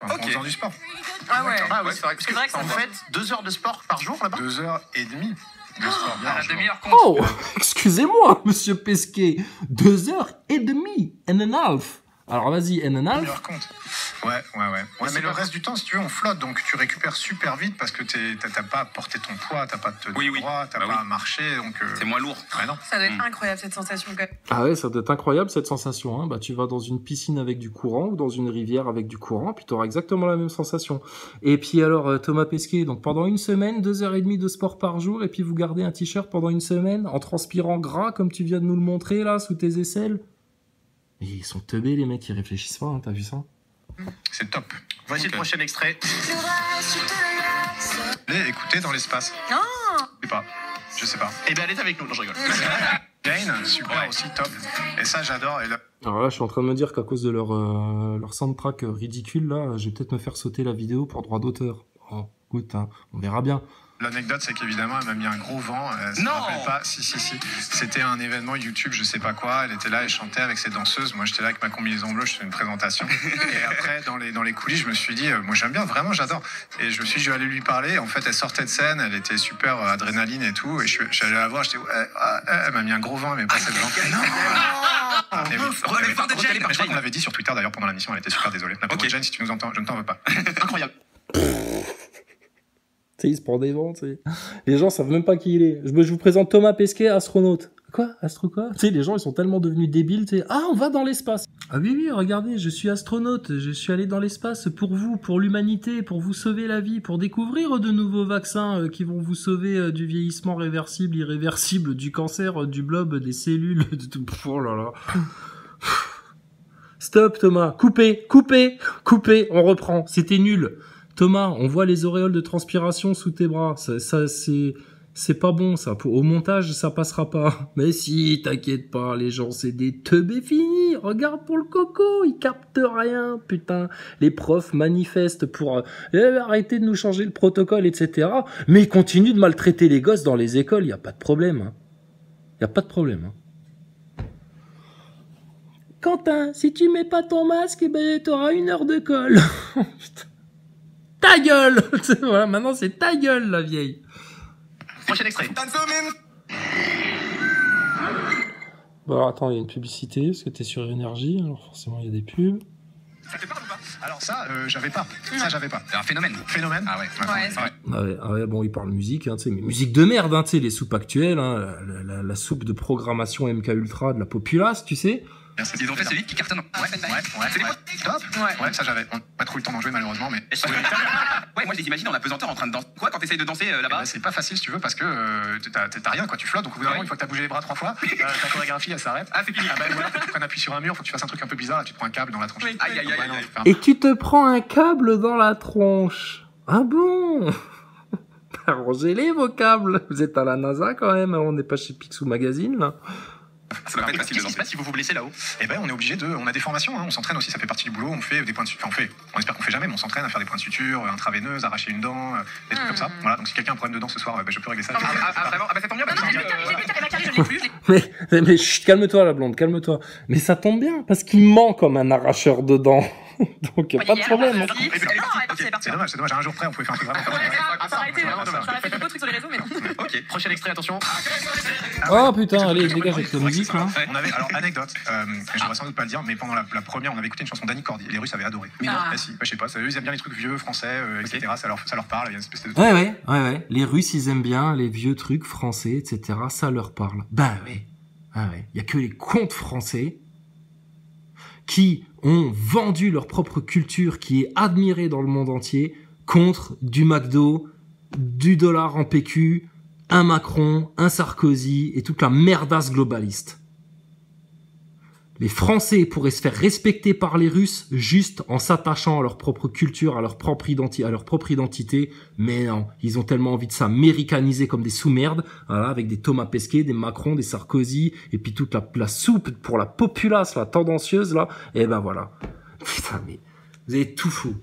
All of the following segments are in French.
En faisant du sport. Ah ouais, c'est vrai. C'est vrai que En fait, 2 heures de sport par jour là-bas. 2h30 de sport À par la jour. demi-heure compte. Oh, excusez-moi, monsieur Pesquet. 2h30 and a half. Alors vas-y, and a half. Demi-heure compte. Ouais, mais le reste du temps, si tu veux, on flotte, donc tu récupères super vite parce que t'as pas à porter ton poids, t'as pas de droit, t'as pas à marcher, donc... C'est moins lourd. Ouais, non. Ça doit être incroyable cette sensation quand même. Ah ouais, ça doit être incroyable cette sensation. Hein. Bah, tu vas dans une piscine avec du courant ou dans une rivière avec du courant, puis tu auras exactement la même sensation. Et puis alors, Thomas Pesquet, donc pendant une semaine, 2h30 de sport par jour, et puis vous gardez un t-shirt pendant une semaine en transpirant gras, comme tu viens de nous le montrer là, sous tes aisselles. Et ils sont teubés les mecs, ils réfléchissent pas, hein, t'as vu ça? C'est top. Voici le prochain extrait. Écoutez dans l'espace. Je sais pas. Eh bien, elle est avec nous. Non, je rigole. Jane, super aussi, top. Et ça, j'adore. Et là, Alors là, je suis en train de me dire qu'à cause de leur soundtrack ridicule, là, je vais peut-être me faire sauter la vidéo pour droit d'auteur. Oh, écoute, hein, on verra bien. l'anecdote, c'est qu'évidemment, elle m'a mis un gros vent. Elle Non. se rappelle pas. Si. C'était un événement YouTube, je sais pas quoi. Elle était là, elle chantait avec ses danseuses. Moi, j'étais là avec ma combinaison bleue, je fais une présentation. Et après, dans les coulisses, je me suis dit, moi, j'aime bien, vraiment, j'adore. Et je me suis dit, je vais aller lui parler. En fait, elle sortait de scène, elle était super adrénaline et tout. Et je suis allé la voir, j'étais, elle m'a mis un gros vent, elle m'est passée devant. Je crois qu'on l'avait dit sur Twitter d'ailleurs pendant la mission, elle était super désolée. La pauvre Jane, si tu nous entends, je ne t'en veux pas. Incroyable. Tu sais, il se prend des vents, tu sais. Les gens savent même pas qui il est. Je vous présente Thomas Pesquet, astronaute. Quoi? Astro quoi? Tu sais, les gens, ils sont tellement devenus débiles, tu sais. Ah, on va dans l'espace. Ah oui, regardez, je suis astronaute. Je suis allé dans l'espace pour vous, pour l'humanité, pour vous sauver la vie, pour découvrir de nouveaux vaccins qui vont vous sauver du vieillissement réversible, irréversible, du cancer, du blob, des cellules, de tout. Oh là là. Stop, Thomas. Coupez, on reprend. C'était nul. Thomas, on voit les auréoles de transpiration sous tes bras. Ça c'est pas bon, ça. Au montage, ça passera pas. Mais si, t'inquiète pas, les gens, c'est des teubés finis. Regarde pour le coco, ils captent rien, putain. Les profs manifestent pour arrêter de nous changer le protocole, etc. Mais ils continuent de maltraiter les gosses dans les écoles, y a pas de problème. Hein. Y a pas de problème. Hein. Quentin, si tu mets pas ton masque, ben t'auras 1 heure de colle. Putain. Ta gueule. Voilà, maintenant c'est ta gueule, la vieille. Prochain extrait. Bon, alors, attends, il y a une publicité, parce que t'es sur Énergie, alors forcément il y a des pubs. Ça fait peur ou pas? Alors ça, j'avais pas. Ça, j'avais pas. C'est un phénomène. Phénomène. Ah ouais. Ah ouais, bon, il parle musique, hein, tu sais, mais musique de merde, hein, tu sais, les soupes actuelles, hein, la soupe de programmation MK Ultra de la populace, tu sais. Merci. Ils ont fait celui qui cartonne. C'est des potes. Top. Ouais, ça j'avais. On n'a pas trop eu le temps d'en jouer malheureusement, mais. Ouais, moi je les imagine en apesanteur en train de danser. Quoi, quand t'essayes de danser là-bas? C'est pas facile si tu veux parce que t'as rien quoi, tu flottes, donc au bout d'un moment, une fois que t'as bougé les bras 3 fois, ta chorégraphie elle s'arrête. Ah, c'est fini. Ah bah voilà, faut que tu prennes appui sur un mur, faut que tu fasses un truc un peu bizarre, là tu te prends un câble dans la tronche. Aïe. Et tu te prends un câble dans la tronche. Ah bon? Arrangez-les vos câbles. Vous êtes à la NASA quand même, on n'est pas chez Picsou Magazine là. Ça va pas être facile de danser. Si vous vous blessez là-haut. Eh ben on est obligé on a des formations, hein, on s'entraîne aussi, ça fait partie du boulot, on fait des points de suture, on espère qu'on fait jamais, mais on s'entraîne à faire des points de suture, intraveineuses, arracher une dent, des trucs comme ça. Voilà, donc si quelqu'un a un problème de dent ce soir, je peux régler ça. Vraiment? Ah bah ça tombe bien parce que Mais chut, calme-toi la blonde, calme-toi. Mais ça tombe bien, parce qu'il ment comme un arracheur de dents. Donc pas de problème. C'est dommage, à un jour près on pouvait faire un truc vraiment. Ça aurait fait de beaux trucs sur les réseaux, mais non. Ok, prochain extrait, attention. Oh putain, allez, dégage avec ta musique là. On avait, alors anecdote, je devrais sans doute pas le dire, mais pendant la première, on avait écouté une chanson d'Annie Cordy, les Russes avaient adoré. Mais non, si, je sais pas, eux ils aiment bien les trucs vieux, français, etc. Ça leur parle, il y a une espèce de... Ouais. Les Russes, ils aiment bien les vieux trucs français, etc. Ça leur parle. Bah ouais. Il y a que les contes français qui ont vendu leur propre culture, qui est admirée dans le monde entier, contre du McDo, du dollar en PQ, un Macron, un Sarkozy et toute la merdasse globaliste. Les Français pourraient se faire respecter par les Russes juste en s'attachant à leur propre culture, à leur propre identité, mais non, ils ont tellement envie de s'américaniser comme des sous-merdes, voilà, avec des Thomas Pesquet, des Macron, des Sarkozy, et puis toute la soupe pour la populace, la tendancieuse, là, et ben voilà. Putain, mais vous avez tout faux.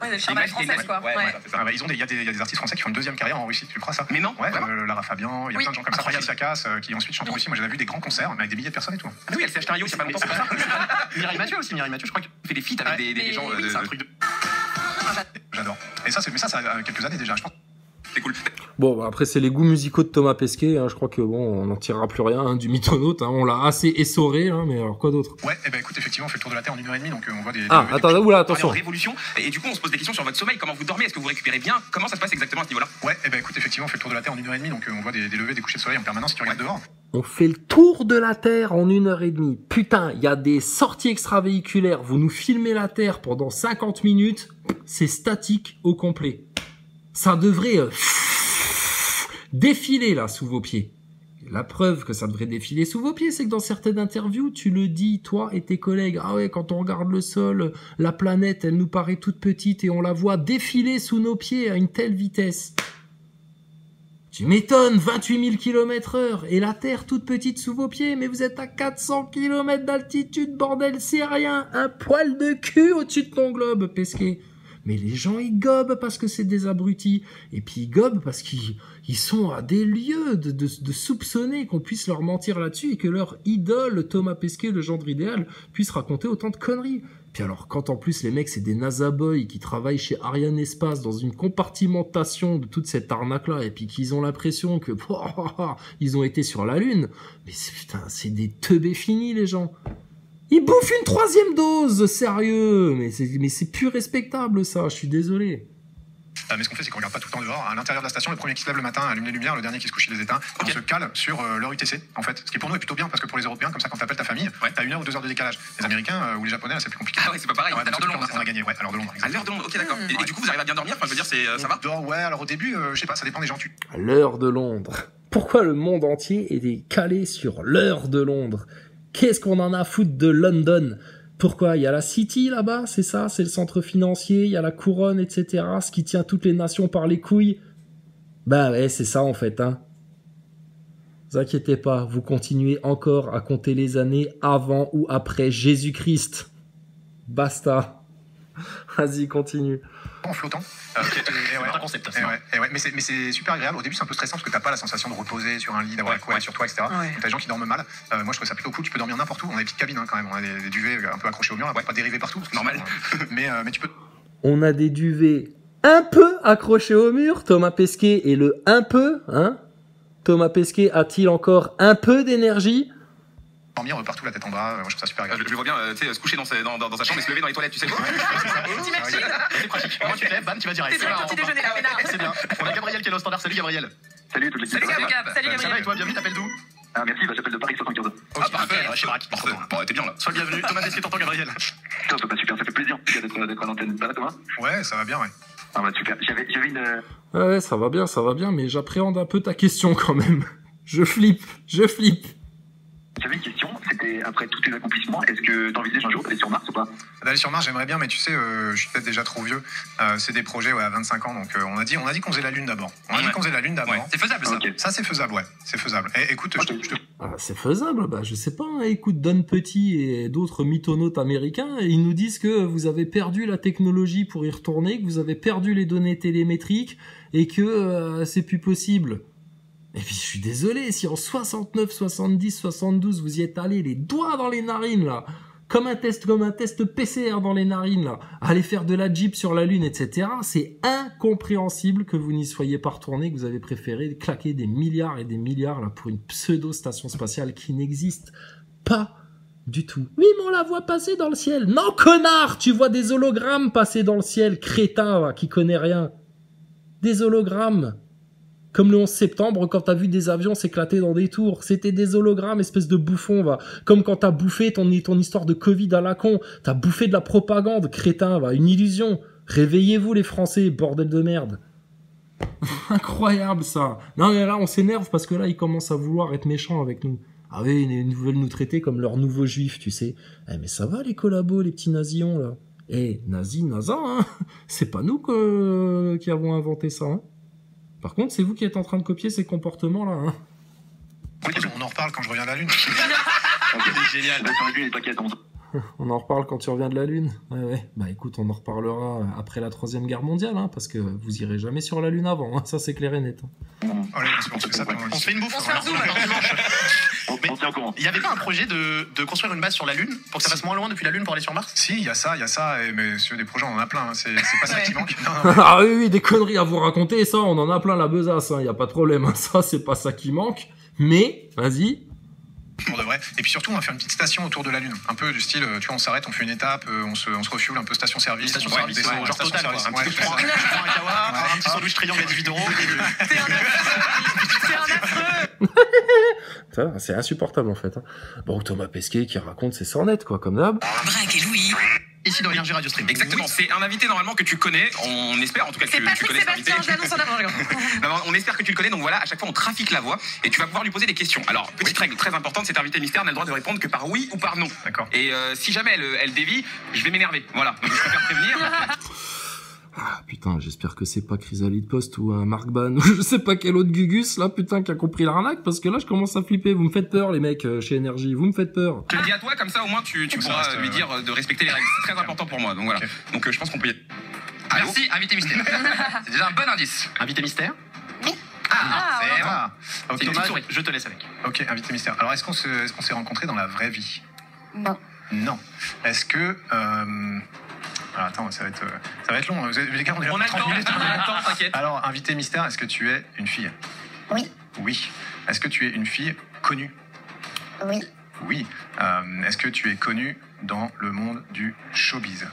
Ouais, le Les charbon mecs, les français, mecs, quoi. ouais, Ouais. voilà, c'est ça. Ah bah, il y a des artistes français qui font une deuxième carrière en Russie, tu crois ça? Mais non, Ouais, vraiment Lara Fabian, il y a Oui. plein de gens comme ça, Royal Sakas, qui ensuite chantent en Russie. Moi j'ai vu des grands concerts, mais avec des milliers de personnes et tout. Ah oui, elle s'est acheté un yacht il y a pas longtemps, c'est pas ça. Mireille Mathieu aussi, Mireille Mathieu, je crois que Elle fait des feats avec des gens. oui, c'est un truc de. J'adore. Et ça, mais ça a quelques années déjà, je pense. C'est cool. Bon, bah, après, c'est les goûts musicaux de Thomas Pesquet. Hein. Je crois que bon, on n'en tirera plus rien hein, du mythonaute. Hein. On l'a assez essoré, hein, mais alors quoi d'autre? Ouais, et ben écoute, effectivement, on fait le tour de la Terre en 1h30, donc on voit des. Ah, attends, oula, Parler attention. en révolution. Et du coup, on se pose des questions sur votre sommeil. Comment vous dormez? Est-ce que vous récupérez bien? Comment ça se passe exactement à ce niveau-là? Ouais, et ben écoute, effectivement, on fait le tour de la Terre en 1h30, donc on voit des levées, des couchers de soleil en permanence si tu regardes dehors. On fait le tour de la Terre en 1h30. Putain, il y a des sorties extravéhiculaires. Vous nous filmez la Terre pendant 50 minutes. C'est statique au complet. Ça devrait défiler là sous vos pieds. La preuve que ça devrait défiler sous vos pieds, c'est que dans certaines interviews, tu le dis, toi et tes collègues. Ah ouais, quand on regarde le sol, la planète, elle nous paraît toute petite et on la voit défiler sous nos pieds à une telle vitesse. Tu m'étonnes, 28 000 km/h et la Terre toute petite sous vos pieds, mais vous êtes à 400 km d'altitude, bordel, c'est rien, un poil de cul au-dessus de ton globe, Pesquet. Mais les gens, ils gobent parce que c'est des abrutis. Et puis ils gobent parce qu'ils sont à des lieux de soupçonner qu'on puisse leur mentir là-dessus et que leur idole, Thomas Pesquet, le gendre idéal, puisse raconter autant de conneries. Puis alors, quand en plus les mecs, c'est des NASA boys qui travaillent chez Ariane Espace dans une compartimentation de toute cette arnaque-là et puis qu'ils ont l'impression que ils ont été sur la Lune. Mais putain, c'est des teubés finis, les gens. Ils bouffent une 3e dose, sérieux. Mais c'est plus respectable, ça. Je suis désolé. Mais ce qu'on fait, c'est qu'on regarde pas tout le temps dehors. À l'intérieur de la station, le premier qui se lève le matin allume les lumières, le dernier qui se couche, il les éteint. Ok. On se cale sur leur UTC, en fait. Ce qui pour nous est plutôt bien, parce que pour les Européens, comme ça, quand t'appelles ta famille, t'as 1 heure ou 2 heures de décalage. Les Américains ou les Japonais, là, c'est plus compliqué. Ah ouais, c'est pas pareil. Ouais, À l'heure de donc, Londres, on a gagné, ouais, à l'heure de Londres. À l'heure de Londres, ok, d'accord. Et du coup, vous arrivez à bien dormir? Enfin, je veux dire, ça va? Dehors, ouais, alors au début, je sais pas, ça dépend des gens. À l'heure de Londres. Pourquoi le monde entier est calé sur l'heure de Londres? Qu'est-ce qu'on en a à foutre de London? Pourquoi? Il y a la City là-bas, c'est ça? C'est le centre financier, il y a la couronne, etc. Ce qui tient toutes les nations par les couilles. Bah ouais, c'est ça en fait, hein. Vous inquiétez pas, vous continuez encore à compter les années avant ou après Jésus-Christ. Basta. Vas-y, continue. En flottant. C'est un concept. Mais c'est super agréable. Au début, c'est un peu stressant parce que t'as pas la sensation de reposer sur un lit, d'avoir la couette sur toi, etc. Ouais. Donc, t'as des gens qui dorment mal. Moi, je trouve ça plutôt cool. Tu peux dormir n'importe où. On a des petites cabines hein, quand même. On a des duvets un peu accrochés au mur, là, pas dérivés partout. Parce que Normal. mais tu peux. On a des duvets un peu accrochés au mur. Thomas Pesquet est le un peu, hein? Thomas Pesquet a-t-il encore un peu d'énergie? Dormir partout, la tête en bas. Moi, je trouve ça super agréable. Je le vois bien, tu sais, se coucher dans sa chambre et se lever dans les toilettes, tu sais quoi? T'imagines? C'est pratique. Moi, tu te lèves, bam, tu vas direct. C'est direct au petit déjeuner, là, peinard. C'est bien. On a Gabriel qui est là au standard. Salut Gabriel. Salut toute l'équipe. Salut Gab. Salut Ça va et Gabriel. toi, bienvenue, t'appelles d'où? Ah merci, j'appelle de Paris 75. Ah, parfait. Chez Braque. Bon, t'es bien là. Sois le bienvenu. Thomas Pesquet, t'entends Gabriel? Top, bah super, ça fait plaisir en tout cas d'être à l'antenne. Ça va Thomas? Ouais, ça va bien, ouais. Ah bah super, j'avais une... Ouais, ça va bien, mais j'appréhende un peu ta question quand même. Je flippe. J'avais une question, c'était après tous tes accomplissements, est-ce que t'envisages un jour d'aller sur Mars ou pas? D'aller sur Mars, j'aimerais bien, mais tu sais, je suis peut-être déjà trop vieux. C'est des projets à 25 ans, donc on a dit qu'on faisait la Lune d'abord. Ouais. C'est faisable ça. Ok. Ça, c'est faisable, ouais. C'est faisable. Et écoute, je te Ah, c'est faisable, bah je sais pas. Hein. Écoute, Don Petit et d'autres mythonautes américains, ils nous disent que vous avez perdu la technologie pour y retourner, que vous avez perdu les données télémétriques et que c'est plus possible. Et puis je suis désolé, si en 69, 70, 72 vous y êtes allé les doigts dans les narines là, comme un test PCR dans les narines là, aller faire de la Jeep sur la Lune, etc. C'est incompréhensible que vous n'y soyez pas retourné, que vous avez préféré claquer des milliards et des milliards là pour une pseudo station spatiale qui n'existe pas du tout. Oui, mais on la voit passer dans le ciel. Non, connard, tu vois des hologrammes passer dans le ciel, crétin va, qui connaît rien. Des hologrammes. Comme le 11 septembre, quand t'as vu des avions s'éclater dans des tours. C'était des hologrammes, espèce de bouffon, va. Comme quand t'as bouffé ton histoire de Covid à la con. T'as bouffé de la propagande, crétin, va. Une illusion. Réveillez-vous, les Français, bordel de merde. Incroyable, ça. Non, mais là, on s'énerve parce que là, ils commencent à vouloir être méchants avec nous. Ah oui, ils veulent nous traiter comme leurs nouveaux juifs, tu sais. Eh, mais ça va, les collabos, les petits nazillons, là. Eh, naza, hein. C'est pas nous qui avons inventé ça, hein. Par contre, c'est vous qui êtes en train de copier ces comportements-là. Hein. on en reparle quand je reviens à la Lune. Ok, génial. Sur la Lune et t'inquiète, On en reparle quand tu reviens de la Lune. Ouais. Bah écoute, on en reparlera après la 3e guerre mondiale, hein, parce que vous irez jamais sur la Lune avant, hein, ça c'est clair et net. Allez, on se fait ça pendant On se fait une bouffe. On se fait un zoom. On tient au courant. Il y avait pas un projet de construire une base sur la Lune pour que ça fasse moins loin depuis la Lune pour aller sur Mars? Si, il y a ça, mais sur des projets, on en a plein. Hein. C'est pas ça qui manque. Non, non. Ah oui, des conneries à vous raconter, ça, on en a plein la besace, hein, y a pas de problème, hein, ça c'est pas ça qui manque. Mais, vas-y. On devrait. Et puis surtout, on va faire une petite station autour de la Lune. Un peu du style, tu vois, on s'arrête, on fait une étape, on se refuel, un peu station-service. Station-service, Ouais, genre station Total, quoi. service. Un Ouais, petit c'est ça. tu prends un kawa, un petit sandwich triangle à 18 €. C'est un affreux. Ça, c'est insupportable en fait. Hein. Bon, Thomas Pesquet qui raconte ses sornettes, quoi, comme d'hab. Braque et Louis. Ici dans Énergie Radio Stream. Exactement, c'est un invité normalement que tu connais, on espère en tout cas que C'est tu Patrick connais cet invité. Sébastien, j'annonce en avant. Non, on espère que tu le connais, donc voilà, à chaque fois on trafique la voix et tu vas pouvoir lui poser des questions. Alors, petite règle très importante, cet invité mystère n'a le droit de répondre que par oui ou par non. D'accord. Et si jamais elle dévie, je vais m'énerver. Voilà, donc je préfère prévenir. Ah putain, j'espère que c'est pas Chrysalide Post ou un Marc Ban ou je sais pas quel autre Gugus là, putain, qui a compris l'arnaque, parce que là je commence à flipper. Vous me faites peur les mecs chez Énergie, vous me faites peur. Je te le dis à toi, comme ça au moins tu Ça pourras reste, lui dire de respecter les règles. C'est très important pour moi, donc voilà. Ok. Donc je pense qu'on peut y aller. Merci, invité mystère. C'est déjà un bon indice. Invité mystère. Ah, C'est Ah, ok. C'est une Thomas, petite souris. je te laisse avec. Ok, invité mystère. Alors, est-ce qu'on s'est rencontrés dans la vraie vie? Non. Non. Est-ce que... Alors, attends, ça va être long. Les gars, on est là On a pour le 30 temps, minutes. on a le temps, t'inquiète. Alors, invité mystère, est-ce que tu es une fille? Oui. Oui. Est-ce que tu es une fille connue? Oui. Oui. Est-ce que tu es connue dans le monde du showbiz?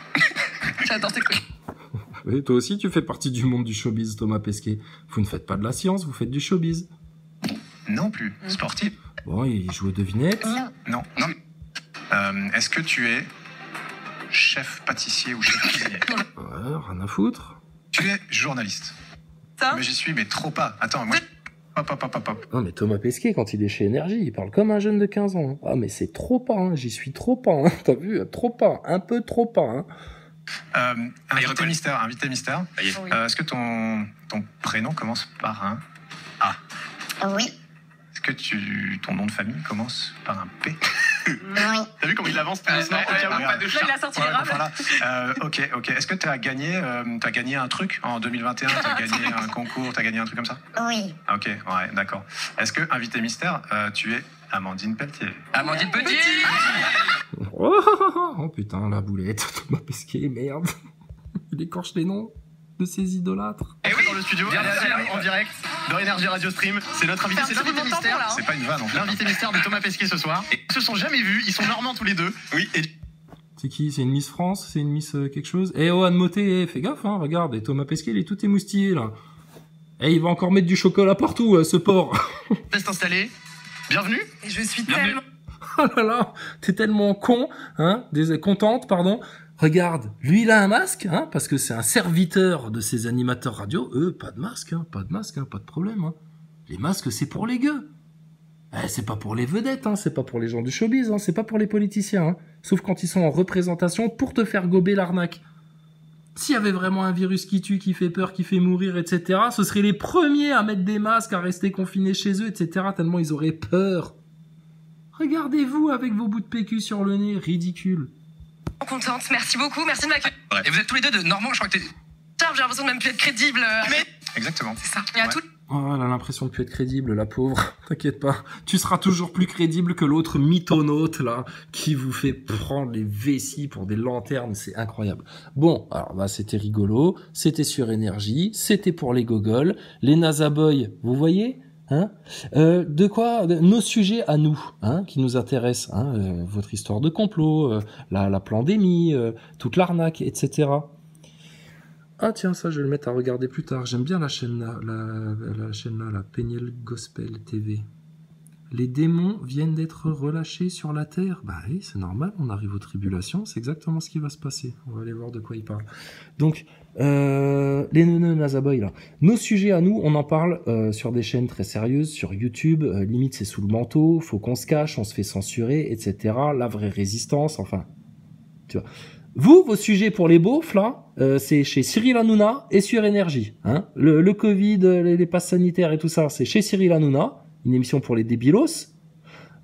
J'adore tes couilles. Oui, toi aussi tu fais partie du monde du showbiz, Thomas Pesquet. Vous ne faites pas de la science, vous faites du showbiz. Non plus. Sportif? Bon, il joue aux devinettes. Non. Non. Est-ce que tu es chef pâtissier ou chef cuisinier? Ouais, rien à foutre. Tu es journaliste. Ça Mais j'y suis, mais trop pas. Attends, moi... Hop. Non mais Thomas Pesquet, quand il est chez Énergie, il parle comme un jeune de 15 ans. Hein. Ah mais c'est trop pas, hein. J'y suis trop pas, hein. T'as vu, trop pas, un peu trop pas. Hein. Invité reconnaît. mystère. Ça y est. Oui. Est-ce que ton prénom commence par un A? Oui. Est-ce que ton nom de famille commence par un P? Oui. T'as vu comment il avance tout doucement? Ouais, Au cas où. pas de Là, chat. il a sorti Ouais, les rames. voilà. Ok. Est-ce que tu as gagné un truc en 2021? Tu as gagné un concours? Tu as gagné un truc comme ça? Oui. Ok, ouais, d'accord. Est-ce que, invité mystère, tu es Amandine Pelletier? Amandine Petit. Oh putain, la boulette, Thomas Pesquet, merde. Il écorche les noms de ses idolâtres. Eh oui, Dans le studio, Bien, en direct, dans Énergie Radio Stream. C'est notre invité, c'est C'est un petit l'invité moment de tampon, mystère. là, hein. C'est pas une vanne en fait. L'invité mystère de Thomas Pesquet ce soir. Ils se sont jamais vus, ils sont normands tous les deux. Oui. Et C'est qui? C'est une Miss France? C'est une Miss quelque chose? Eh oh, Anne Motet, fais gaffe, hein, regarde, et Thomas Pesquet, il est tout émoustillé, là. Eh, il va encore mettre du chocolat partout, ce porc. laisse t'installer. Bienvenue. Et je suis Bienvenue. tellement... Oh là là, t'es tellement con, hein, contente, pardon. Regarde, lui il a un masque, hein, parce que c'est un serviteur de ces animateurs radio. Eux, pas de masque, pas de problème. Hein. Les masques, c'est pour les gueux. C'est pas pour les vedettes, hein, c'est pas pour les gens du showbiz, hein, c'est pas pour les politiciens. Hein. Sauf quand ils sont en représentation pour te faire gober l'arnaque. S'il y avait vraiment un virus qui tue, qui fait peur, qui fait mourir, etc., ce seraient les premiers à mettre des masques, à rester confinés chez eux, etc., tellement ils auraient peur. Regardez-vous avec vos bouts de PQ sur le nez, ridicule. contente. Merci beaucoup. Merci de m'accueillir. Et vous êtes tous les deux de Normand, je crois que t'es... J'ai l'impression de même plus être crédible. Mais Exactement. c'est ça. Et à Ouais. tout. Oh, elle a l'impression de plus être crédible, la pauvre. T'inquiète pas. Tu seras toujours plus crédible que l'autre mythonaute, là, qui vous fait prendre les vessies pour des lanternes. C'est incroyable. Bon, alors, bah, c'était rigolo. C'était sur Énergie. C'était pour les gogoles. Les NASA Boys, vous voyez? Hein, de quoi nos sujets à nous, hein, qui nous intéressent, hein, votre histoire de complot, la pandémie, toute l'arnaque, etc. Ah tiens, ça je vais le mettre à regarder plus tard. J'aime bien la chaîne là, la Peniel Gospel TV. Les démons viennent d'être relâchés sur la terre. Bah oui, c'est normal, on arrive aux tribulations, c'est exactement ce qui va se passer. On va aller voir de quoi il parle. Donc, les Nazaboy là. Nos sujets à nous, on en parle sur des chaînes très sérieuses, sur YouTube, limite c'est sous le manteau, faut qu'on se cache, on se fait censurer, etc. La vraie résistance, enfin, tu vois. Vous, vos sujets pour les beaufs, là, c'est chez Cyril Hanouna et sur Énergie. Hein. Le Covid, les passes sanitaires et tout ça, c'est chez Cyril Hanouna, une émission pour les débilos.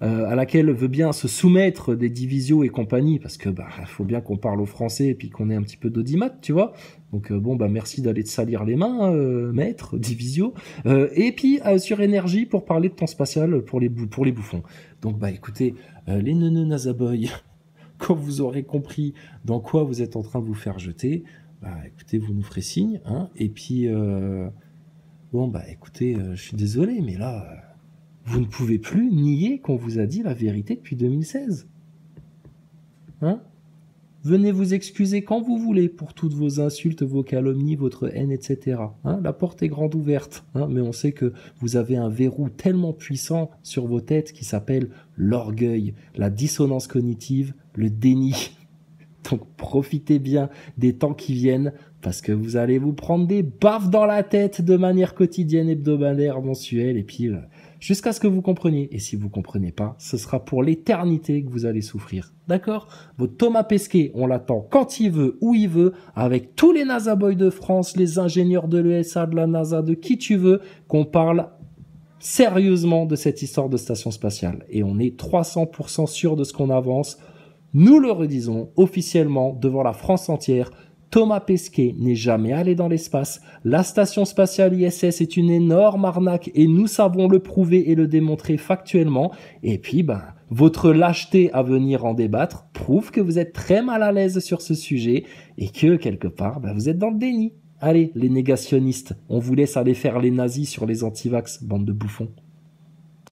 à laquelle veut bien se soumettre des Divisio et compagnie, parce que bah faut bien qu'on parle au français et puis qu'on ait un petit peu d'audimat, tu vois. Donc bon bah merci d'aller te salir les mains, maître Divisio. Et puis sur énergie pour parler de temps spatial pour les bouffons. Donc bah écoutez, les neuneux Nazaboy, quand vous aurez compris dans quoi vous êtes en train de vous faire jeter, bah écoutez, vous nous ferez signe, hein. Et puis bon bah écoutez, je suis désolé, mais là vous ne pouvez plus nier qu'on vous a dit la vérité depuis 2016. Hein? Venez vous excuser quand vous voulez pour toutes vos insultes, vos calomnies, votre haine, etc. Hein? La porte est grande ouverte, hein? Mais on sait que vous avez un verrou tellement puissant sur vos têtes qui s'appelle l'orgueil, la dissonance cognitive, le déni. Donc profitez bien des temps qui viennent parce que vous allez vous prendre des baffes dans la tête de manière quotidienne, hebdomadaire, mensuelle et puis jusqu'à ce que vous compreniez. Et si vous comprenez pas, ce sera pour l'éternité que vous allez souffrir. D'accord? Votre Thomas Pesquet, on l'attend quand il veut, où il veut, avec tous les NASA Boys de France, les ingénieurs de l'ESA, de la NASA, de qui tu veux, qu'on parle sérieusement de cette histoire de station spatiale. Et on est 300% sûr de ce qu'on avance. Nous le redisons officiellement devant la France entière. Thomas Pesquet n'est jamais allé dans l'espace. La station spatiale ISS est une énorme arnaque et nous savons le prouver et le démontrer factuellement. Et puis, votre lâcheté à venir en débattre prouve que vous êtes très mal à l'aise sur ce sujet et que, quelque part, vous êtes dans le déni. Allez, les négationnistes, on vous laisse aller faire les nazis sur les antivax, bande de bouffons.